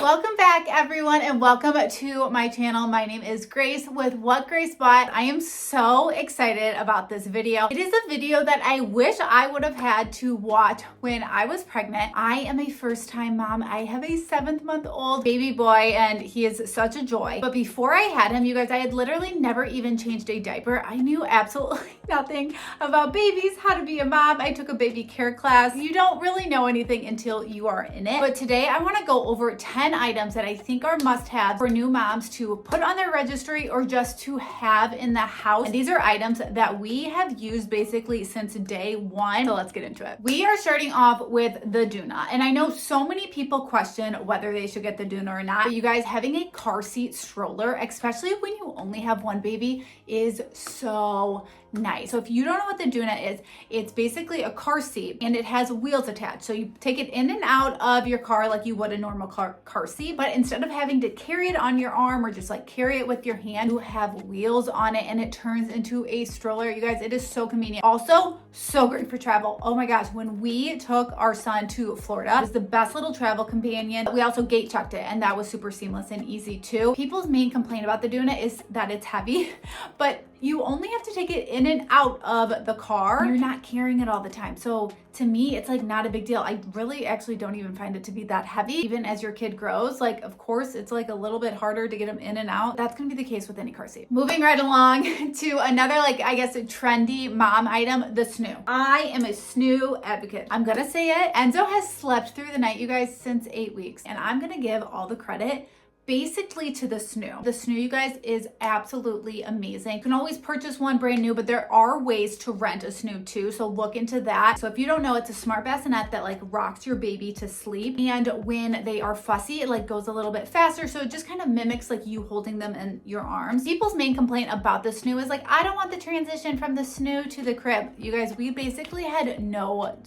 Welcome back everyone and welcome to my channel. My name is Grace with What Grace Bought. I am so excited about this video. It is a video that I wish I would have had to watch when I was pregnant. I am a first-time mom. I have a 7-month-old baby boy and he is such a joy. But before I had him, you guys, I had literally never even changed a diaper. I knew absolutely nothing about babies, how to be a mom. I took a baby care class. You don't really know anything until you are in it. But today I want to go over 10 items that I think are must-have for new moms to put on their registry or just to have in the house. And these are items that we have used basically since day one. So let's get into it. We are starting off with the Doona. And I know so many people question whether they should get the Doona or not. But you guys, having a car seat stroller, especially when you only have one baby, is so nice. So if you don't know what the Doona is, it's basically a car seat and it has wheels attached. So you take it in and out of your car like you would a normal car seat, but instead of having to carry it on your arm or just like carry it with your hand, you have wheels on it and it turns into a stroller. You guys, it is so convenient. Also, so great for travel. Oh my gosh, when we took our son to Florida, it was the best little travel companion. We also gate checked it and that was super seamless and easy too. People's main complaint about the Doona is that it's heavy, but you only have to take it in and out of the car. You're not carrying it all the time. So to me, it's like not a big deal. I really actually don't even find it to be that heavy. Even as your kid grows, like of course it's like a little bit harder to get them in and out. That's gonna be the case with any car seat. Moving right along to another, like I guess a trendy mom item, the snoo. I am a snoo advocate. I'm gonna say it. Enzo has slept through the night, you guys, since 8 weeks. And I'm gonna give all the credit basically to the snoo. The snoo, you guys, is absolutely amazing. You can always purchase one brand new, but there are ways to rent a snoo too, so look into that. So if you don't know, it's a smart bassinet that like rocks your baby to sleep, and when they are fussy, it like goes a little bit faster, so it just kind of mimics like you holding them in your arms. People's main complaint about the snoo is like, I don't want the transition from the snoo to the crib. You guys, we basically had no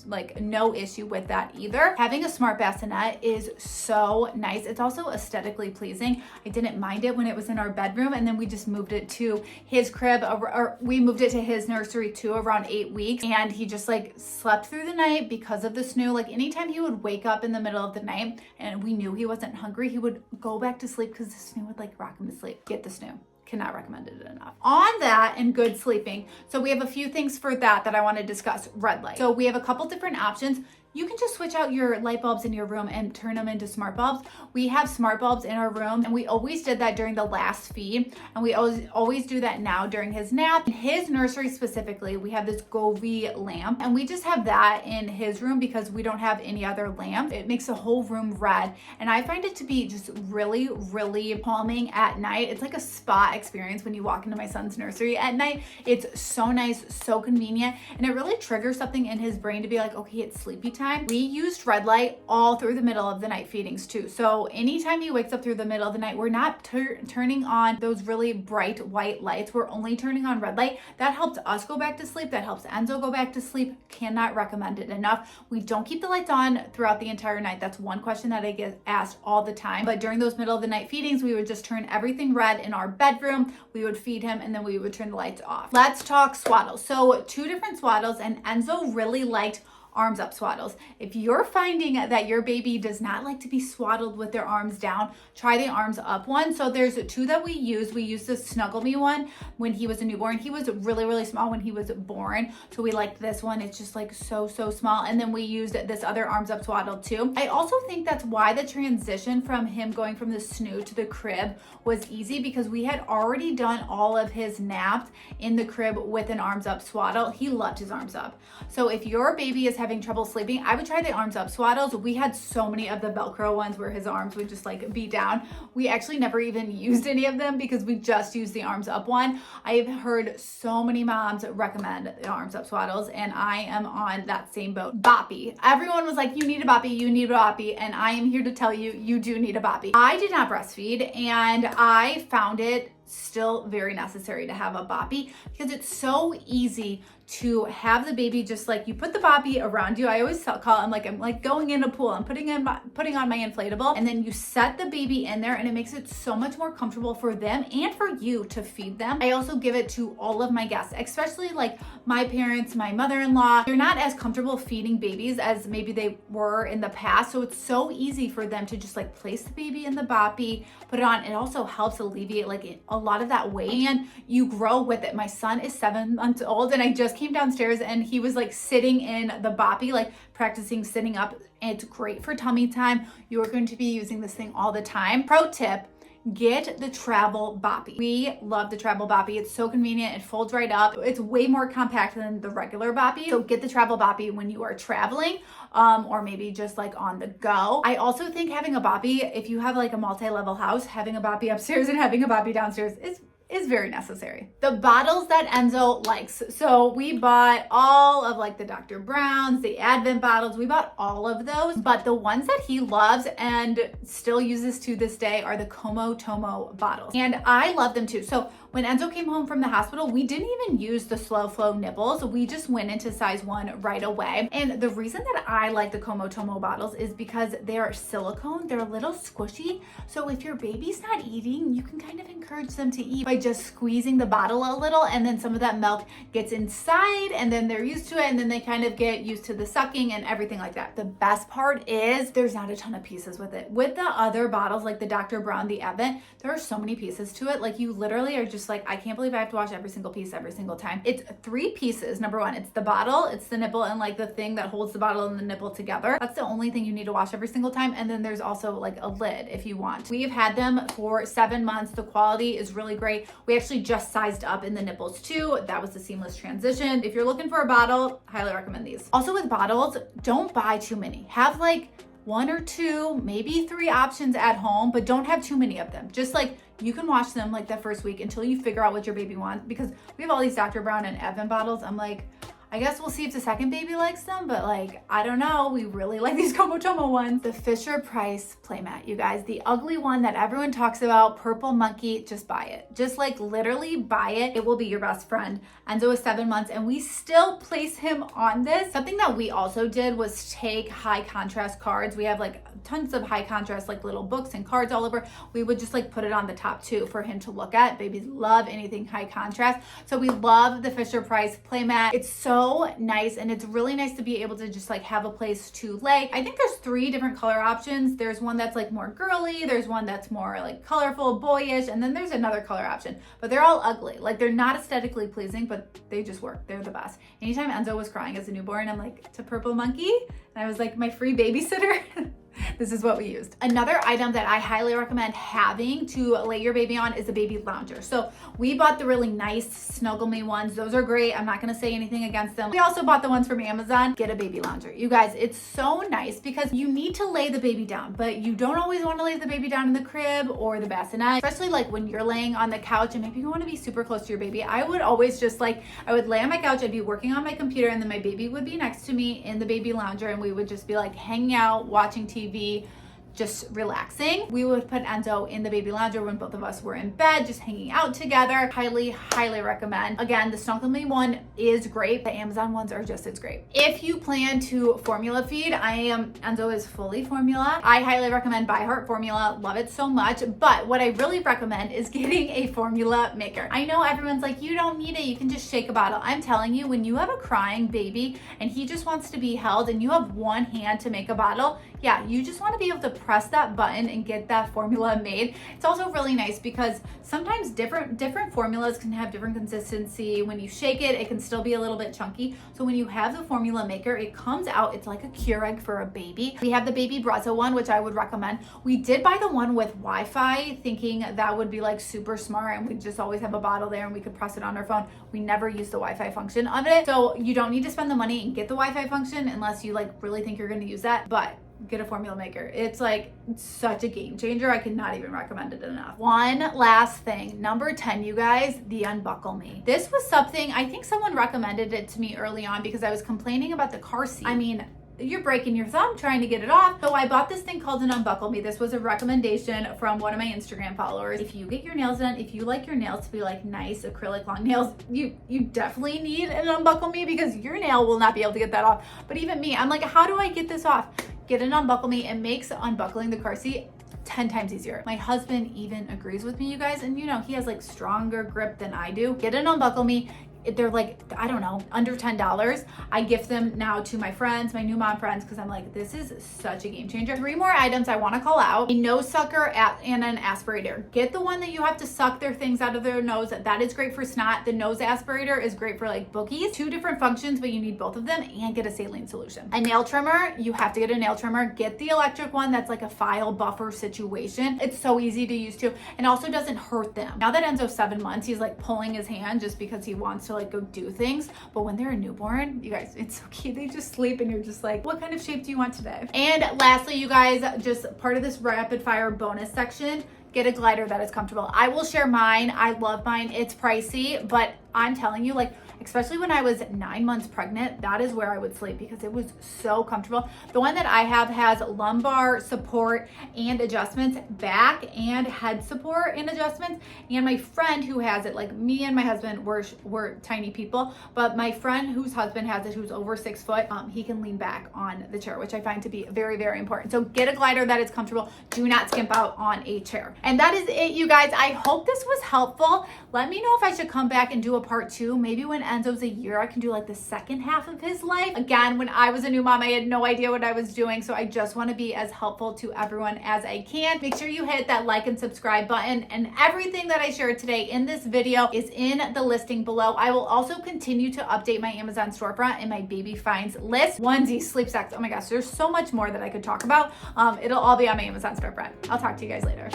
issue with that either. Having a smart bassinet is so nice. It's also aesthetically pleasing. I didn't mind it when it was in our bedroom, and then we just moved it to his crib, or we moved it to his nursery too around 8 weeks, and he just like slept through the night because of the snoo. Like anytime he would wake up in the middle of the night and we knew he wasn't hungry, he would go back to sleep because the snoo would like rock him to sleep. Get the snoo. Cannot recommend it enough. On that and good sleeping, so we have a few things for that I want to discuss. Red light. So we have a couple different options. You can just switch out your light bulbs in your room and turn them into smart bulbs. We have smart bulbs in our room, and we always did that during the last feed, and we always do that now during his nap. In his nursery specifically, we have this Govee lamp, and we just have that in his room because we don't have any other lamp. It makes the whole room red, and I find it to be just really, really calming at night. It's like a spa experience when you walk into my son's nursery at night. It's so nice, so convenient, and it really triggers something in his brain to be like, okay, it's sleepy time. We used red light all through the middle of the night feedings too. So anytime he wakes up through the middle of the night, we're not turning on those really bright white lights. We're only turning on red light. That helps us go back to sleep. That helps Enzo go back to sleep. Cannot recommend it enough. We don't keep the lights on throughout the entire night. That's one question that I get asked all the time. But during those middle of the night feedings, we would just turn everything red in our bedroom. We would feed him and then we would turn the lights off. Let's talk swaddles. So 2 different swaddles, and Enzo really liked arms up swaddles. If you're finding that your baby does not like to be swaddled with their arms down, try the arms up one. So there's 2 that we use. We used the Unbuckle Me one when he was a newborn. He was really, really small when he was born. So we liked this one. It's just like so small. And then we used this other arms up swaddle too. I also think that's why the transition from him going from the snoo to the crib was easy, because we had already done all of his naps in the crib with an arms up swaddle. He loved his arms up. So if your baby is having trouble sleeping, I would try the arms up swaddles. We had so many of the Velcro ones where his arms would just like be down. We actually never even used any of them because we just used the arms up one. I've heard so many moms recommend the arms up swaddles, and I am on that same boat. Boppy. Everyone was like, you need a Boppy, you need a Boppy, and I am here to tell you, you do need a Boppy. I did not breastfeed, and I found it still very necessary to have a Boppy because it's so easy to have the baby just like you put the Boppy around you. I always call it, I'm like going in a pool. I'm putting on my inflatable, and then you set the baby in there, and it makes it so much more comfortable for them and for you to feed them. I also give it to all of my guests, especially like my parents, my mother-in-law. They're not as comfortable feeding babies as maybe they were in the past. So it's so easy for them to just like place the baby in the Boppy, put it on. It also helps alleviate like a lot of that weight, and you grow with it. My son is 7 months old, and I just came downstairs and he was like sitting in the Boppy, like practicing sitting up. It's great for tummy time. You're going to be using this thing all the time. Pro tip, get the travel Boppy. We love the travel Boppy. It's so convenient. It folds right up. It's way more compact than the regular Boppy. So get the travel Boppy when you are traveling, or maybe just like on the go. I also think having a Boppy, if you have like a multi-level house, having a Boppy upstairs and having a Boppy downstairs is very necessary. The bottles that Enzo likes. So we bought all of like the Dr. Brown's, the Advent bottles. We bought all of those, but the ones that he loves and still uses to this day are the Como Tomo bottles. And I love them too. So when Enzo came home from the hospital, we didn't even use the slow flow nipples. We just went into size 1 right away. And the reason that I like the Como Tomo bottles is because they're silicone. They're a little squishy. So if your baby's not eating, you can kind of encourage them to eat by just squeezing the bottle a little, and then some of that milk gets inside, and then they're used to it, and then they kind of get used to the sucking and everything like that. The best part is there's not a ton of pieces with it. With the other bottles, like the Dr. Brown, the Advent, there are so many pieces to it. Like you literally are just like, I can't believe I have to wash every single piece every single time. It's 3 pieces. Number 1, it's the bottle, it's the nipple, and like the thing that holds the bottle and the nipple together. That's the only thing you need to wash every single time. And then there's also like a lid if you want. We've had them for 7 months. The quality is really great. We actually just sized up in the nipples too. That was a seamless transition. If you're looking for a bottle, highly recommend these. Also with bottles, don't buy too many. Have like 1 or 2, maybe 3 options at home, but don't have too many of them. Just like you can wash them like the first week until you figure out what your baby wants, because we have all these Dr. Brown and Advent bottles. I'm like, I guess we'll see if the second baby likes them, but like, I don't know. We really like these Como Tomo ones. The Fisher-Price Playmat, you guys, the ugly one that everyone talks about, purple monkey, just buy it. Just like literally buy it. It will be your best friend. Enzo is 7 months and we still place him on this. Something that we also did was take high contrast cards. We have like tons of high contrast, like little books and cards all over. We would just like put it on the top too for him to look at. Babies love anything high contrast. So we love the Fisher-Price Playmat. It's so nice, and it's really nice to be able to just like have a place to lay. I think there's 3 different color options. There's one that's like more girly, there's one that's more like colorful, boyish, and then there's another color option, but they're all ugly. Like they're not aesthetically pleasing, but they just work. They're the best. Anytime Enzo was crying as a newborn, I'm like, it's a purple monkey, and I was like, my free babysitter. This is what we used. Another item that I highly recommend having to lay your baby on is a baby lounger. So we bought the really nice Snuggle Me ones. Those are great. I'm not gonna say anything against them. We also bought the ones from Amazon. Get a baby lounger. You guys, it's so nice because you need to lay the baby down, but you don't always want to lay the baby down in the crib or the bassinet, especially like when you're laying on the couch and maybe you want to be super close to your baby. I would always just like, I would lay on my couch, I'd be working on my computer, and then my baby would be next to me in the baby lounger, and we would just be like hanging out, watching TV, just relaxing. We would put Enzo in the baby lounger when both of us were in bed, just hanging out together. Highly, highly recommend. Again, the Snuggle Me one is great. The Amazon ones are just as great. If you plan to formula feed, Enzo is fully formula. I highly recommend By Heart formula. Love it so much. But what I really recommend is getting a formula maker. I know everyone's like, you don't need it. You can just shake a bottle. I'm telling you, when you have a crying baby and he just wants to be held and you have one hand to make a bottle, yeah, you just want to be able to press that button and get that formula made. It's also really nice because sometimes different formulas can have different consistency. When you shake it, it can still be a little bit chunky. So when you have the formula maker, it comes out, it's like a Keurig for a baby. We have the Baby Brezza one, which I would recommend. We did buy the one with Wi-Fi, thinking that would be like super smart and we'd just always have a bottle there and we could press it on our phone. We never use the Wi-Fi function of it. So you don't need to spend the money and get the Wi-Fi function unless you like really think you're gonna use that. But get a formula maker. It's like such a game changer. I cannot even recommend it enough. One last thing, number 10, you guys, the Unbuckle Me. This was something, I think someone recommended it to me early on because I was complaining about the car seat. I mean, you're breaking your thumb trying to get it off. So I bought this thing called an Unbuckle Me. This was a recommendation from one of my Instagram followers. If you get your nails done, if you like your nails to be like nice acrylic long nails, you definitely need an Unbuckle Me because your nail will not be able to get that off. But even me, I'm like, how do I get this off? Get an Unbuckle Me. It makes unbuckling the car seat 10 times easier. My husband even agrees with me, you guys, and you know, he has like stronger grip than I do. Get an Unbuckle Me. They're like, I don't know, under $10. I gift them now to my friends, my new mom friends, because I'm like, this is such a game changer. 3 more items I want to call out: a nose sucker and an aspirator. Get the one that you have to suck their things out of their nose. That is great for snot. The nose aspirator is great for like boogies. 2 different functions, but you need both of them, and get a saline solution. A nail trimmer, you have to get a nail trimmer. Get the electric one that's like a file buffer situation. It's so easy to use too, and also doesn't hurt them. Now that Enzo's 7 months, he's like pulling his hand just because he wants to like go do things. But when they're a newborn, you guys, it's so cute. They just sleep and you're just like, what kind of shape do you want today? And lastly, you guys, just part of this rapid fire bonus section, get a glider that is comfortable. I will share mine. I love mine. It's pricey, but I'm telling you, like, especially when I was 9 months pregnant, that is where I would sleep because it was so comfortable. The one that I have has lumbar support and adjustments, back and head support and adjustments. And my friend who has it, like me and my husband, we're tiny people, but my friend whose husband has it, who's over 6 foot, he can lean back on the chair, which I find to be very, very important. So get a glider that is comfortable. Do not skimp out on a chair. And that is it, you guys. I hope this was helpful. Let me know if I should come back and do a part 2. Maybe when Enzo's a year, I can do like the second half of his life. Again, when I was a new mom, I had no idea what I was doing. So I just want to be as helpful to everyone as I can. Make sure you hit that like and subscribe button, and everything that I shared today in this video is in the listing below. I will also continue to update my Amazon storefront and my baby finds list. Onesies, sleep sacks. Oh my gosh, there's so much more that I could talk about. It'll all be on my Amazon storefront. I'll talk to you guys later.